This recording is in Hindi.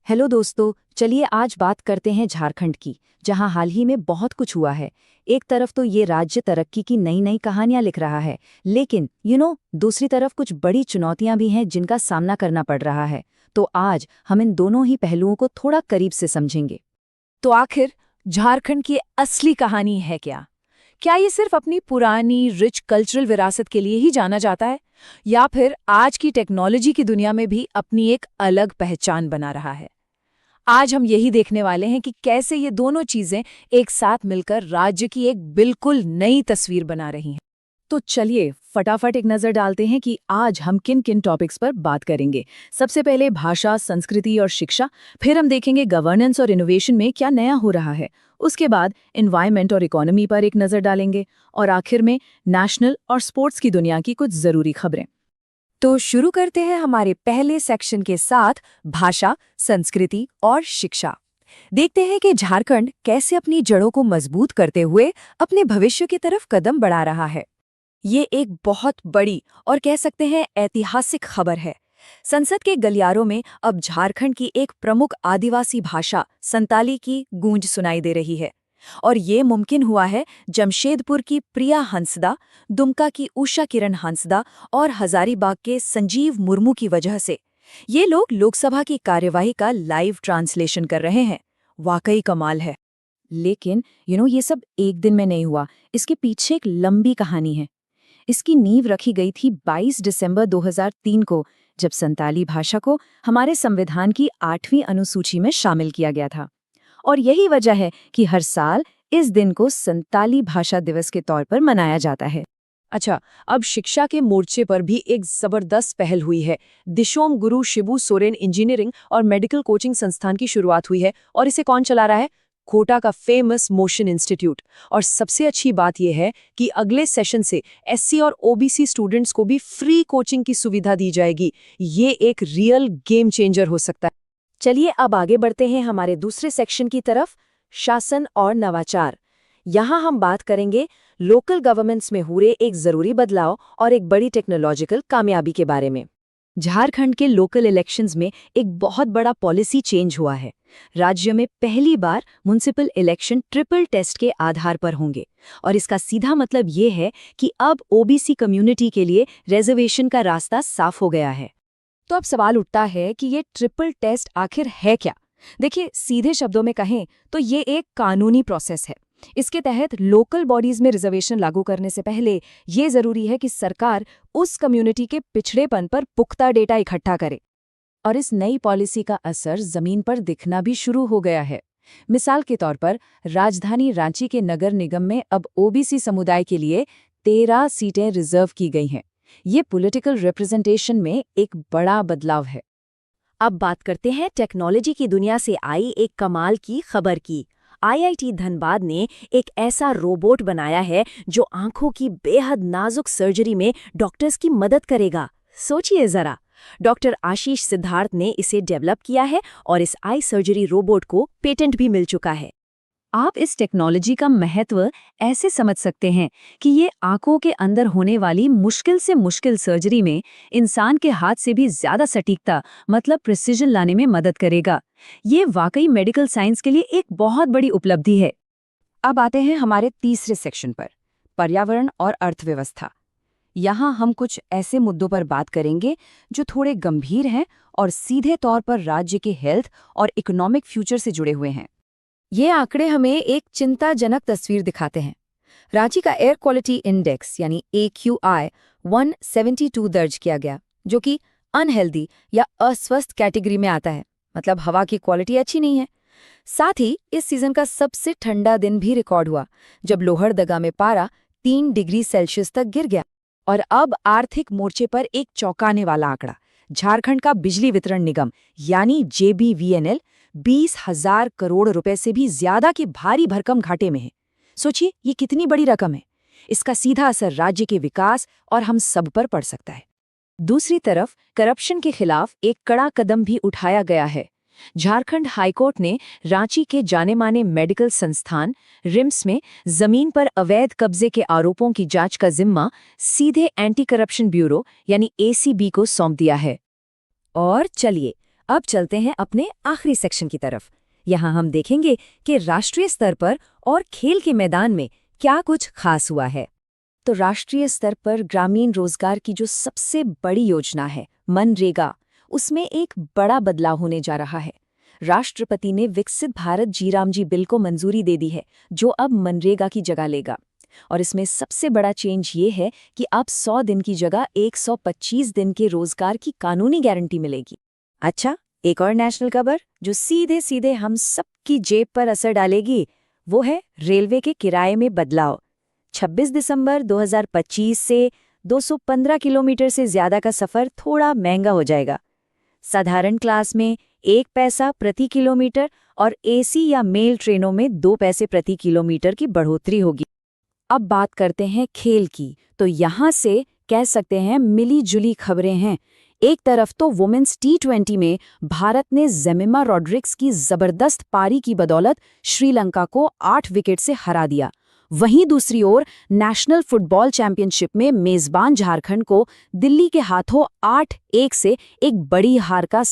हेलो दोस्तों, चलिए आज बात करते हैं झारखंड की, जहां हाल ही में बहुत कुछ हुआ है। एक तरफ तो ये राज्य तरक्की की नई नई कहानियां लिख रहा है, लेकिन दूसरी तरफ कुछ बड़ी चुनौतियां भी हैं जिनका सामना करना पड़ रहा है। तो आज हम इन दोनों ही पहलुओं को थोड़ा करीब से समझेंगे। तो आखिर झारखंड की असली कहानी है क्या? क्या ये सिर्फ अपनी पुरानी रिच कल्चरल विरासत के लिए ही जाना जाता है, या फिर आज की टेक्नोलॉजी की दुनिया में भी अपनी एक अलग पहचान बना रहा है? आज हम यही देखने वाले हैं कि कैसे ये दोनों चीजें एक साथ मिलकर राज्य की एक बिल्कुल नई तस्वीर बना रही हैं। तो चलिए फटाफट एक नज़र डालते हैं कि आज हम किन किन टॉपिक्स पर बात करेंगे। सबसे पहले भाषा, संस्कृति और शिक्षा, फिर हम देखेंगे गवर्नेंस और इनोवेशन में क्या नया हो रहा है। उसके बाद एनवायरनमेंट और इकोनॉमी पर एक नज़र डालेंगे और आखिर में नेशनल और स्पोर्ट्स की दुनिया की कुछ ज़रूरी खबरें। तो शुरू करते हैं हमारे पहले सेक्शन के साथ, भाषा, संस्कृति और शिक्षा। देखते हैं कि झारखंड कैसे अपनी जड़ों को मजबूत करते हुए अपने भविष्य की तरफ कदम बढ़ा रहा है। ये एक बहुत बड़ी और कह सकते हैं ऐतिहासिक खबर है। संसद के गलियारों में अब झारखंड की एक प्रमुख आदिवासी भाषा संताली की गूंज सुनाई दे रही है। और ये मुमकिन हुआ है जमशेदपुर की प्रिया हंसदा, दुमका की उषा किरण हंसदा और हजारीबाग के संजीव मुर्मू की वजह से। ये लोग लोकसभा की कार्यवाही का लाइव ट्रांसलेशन कर रहे हैं। वाकई कमाल है। लेकिन ये सब एक दिन में नहीं हुआ, इसके पीछे एक लंबी कहानी है। इसकी नींव रखी गई थी 22 दिसंबर 2003 को, जब संताली भाषा को हमारे संविधान की 8वीं अनुसूची में शामिल किया गया था। और यही वजह है कि हर साल इस दिन को संताली भाषा दिवस के तौर पर मनाया जाता है। अच्छा, अब शिक्षा के मोर्चे पर भी एक जबरदस्त पहल हुई है। दिशोम गुरु शिबू सोरेन इंजीनियरिंग और मेडिकल कोचिंग संस्थान की शुरुआत हुई है, और इसे कौन चला रहा है? कोटा का फेमस मोशन इंस्टीट्यूट। और सबसे अच्छी बात यह है कि अगले सेशन से एससी और ओबीसी स्टूडेंट्स को भी फ्री कोचिंग की सुविधा दी जाएगी। ये एक रियल गेम चेंजर हो सकता है। चलिए अब आगे बढ़ते हैं हमारे दूसरे सेक्शन की तरफ, शासन और नवाचार। यहाँ हम बात करेंगे लोकल गवर्नमेंट्स में हुए एक जरूरी बदलाव और एक बड़ी टेक्नोलॉजिकल कामयाबी के बारे में। झारखंड के लोकल इलेक्शंस में एक बहुत बड़ा पॉलिसी चेंज हुआ है। राज्य में पहली बार म्युनिसिपल इलेक्शन ट्रिपल टेस्ट के आधार पर होंगे, और इसका सीधा मतलब ये है कि अब ओबीसी कम्युनिटी के लिए रिजर्वेशन का रास्ता साफ हो गया है। तो अब सवाल उठता है कि ये ट्रिपल टेस्ट आखिर है क्या? देखिए, सीधे शब्दों में कहें तो ये एक कानूनी प्रोसेस है। इसके तहत लोकल बॉडीज में रिजर्वेशन लागू करने से पहले ये जरूरी है कि सरकार उस कम्युनिटी के पिछड़ेपन पर पुख्ता डेटा इकट्ठा करे। और इस नई पॉलिसी का असर जमीन पर दिखना भी शुरू हो गया है। मिसाल के तौर पर राजधानी रांची के नगर निगम में अब ओबीसी समुदाय के लिए 13 सीटें रिजर्व की गई हैं। ये पॉलिटिकल रिप्रेजेंटेशन में एक बड़ा बदलाव है। अब बात करते हैं टेक्नोलॉजी की दुनिया से आई एक कमाल की खबर की। आईआईटी धनबाद ने एक ऐसा रोबोट बनाया है जो आंखों की बेहद नाजुक सर्जरी में डॉक्टर्स की मदद करेगा। सोचिए जरा, डॉक्टर आशीष सिद्धार्थ ने इसे डेवलप किया है और इस आई सर्जरी रोबोट को पेटेंट भी मिल चुका है। आप इस टेक्नोलॉजी का महत्व ऐसे समझ सकते हैं कि ये आंखों के अंदर होने वाली मुश्किल से मुश्किल सर्जरी में इंसान के हाथ से भी ज्यादा सटीकता, मतलब प्रिसिजन लाने में मदद करेगा। ये वाकई मेडिकल साइंस के लिए एक बहुत बड़ी उपलब्धि है। अब आते हैं हमारे तीसरे सेक्शन पर, पर्यावरण और अर्थव्यवस्था। यहाँ हम कुछ ऐसे मुद्दों पर बात करेंगे जो थोड़े गंभीर हैं और सीधे तौर पर राज्य के हेल्थ और इकोनॉमिक फ्यूचर से जुड़े हुए हैं। ये आंकड़े हमें एक चिंताजनक तस्वीर दिखाते हैं। रांची का एयर क्वालिटी इंडेक्स यानी AQI 172 दर्ज किया गया, जो कि अनहेल्दी या अस्वस्थ कैटेगरी में आता है, मतलब हवा की क्वालिटी अच्छी नहीं है। साथ ही इस सीजन का सबसे ठंडा दिन भी रिकॉर्ड हुआ, जब लोहरदगा में पारा 3 डिग्री सेल्सियस तक गिर गया। और अब आर्थिक मोर्चे पर एक चौंकाने वाला आंकड़ा, झारखंड का बिजली वितरण निगम यानी JBVNL 20,000 करोड़ रुपए से भी ज्यादा के भारी भरकम घाटे में है। सोचिए, ये कितनी बड़ी रकम है। इसका सीधा असर राज्य के विकास और हम सब पर पड़ सकता है। दूसरी तरफ करप्शन के खिलाफ एक कड़ा कदम भी उठाया गया है। झारखंड हाईकोर्ट ने रांची के जाने-माने मेडिकल संस्थान रिम्स में जमीन पर अवैध कब्जे के आरोपों की जांच का जिम्मा सीधे एंटी करप्शन ब्यूरो यानी ACB को सौंप दिया है। और चलिए अब चलते हैं अपने आखिरी सेक्शन की तरफ। यहाँ हम देखेंगे कि राष्ट्रीय स्तर पर और खेल के मैदान में क्या कुछ खास हुआ है। तो राष्ट्रीय स्तर पर ग्रामीण रोजगार की जो सबसे बड़ी योजना है मनरेगा, उसमें एक बड़ा बदलाव होने जा रहा है। राष्ट्रपति ने विकसित भारत जी बिल को मंजूरी दे दी है, जो अब मनरेगा की जगह लेगा। और इसमें सबसे बड़ा चेंज ये है कि अब 100 दिन की जगह 125 दिन के रोजगार की कानूनी गारंटी मिलेगी। अच्छा, एक और नेशनल खबर जो सीधे सीधे हम सबकी जेब पर असर डालेगी, वो है रेलवे के किराए में बदलाव। 26 दिसंबर 2025 से 215 किलोमीटर से ज्यादा का सफर थोड़ा महंगा हो जाएगा। साधारण क्लास में 1 पैसा प्रति किलोमीटर और एसी या मेल ट्रेनों में 2 पैसे प्रति किलोमीटर की बढ़ोतरी होगी। अब बात करते हैं खेल की, तो यहाँ से कह सकते हैं मिली जुली खबरें हैं। एक तरफ तो वुमेन्स T20 में भारत ने जेमिमा रॉड्रिक्स की जबरदस्त पारी की बदौलत श्रीलंका को 8 विकेट से हरा दिया। वहीं दूसरी ओर नेशनल फुटबॉल चैंपियनशिप में मेजबान झारखंड को दिल्ली के हाथों 8-1 से एक बड़ी हार का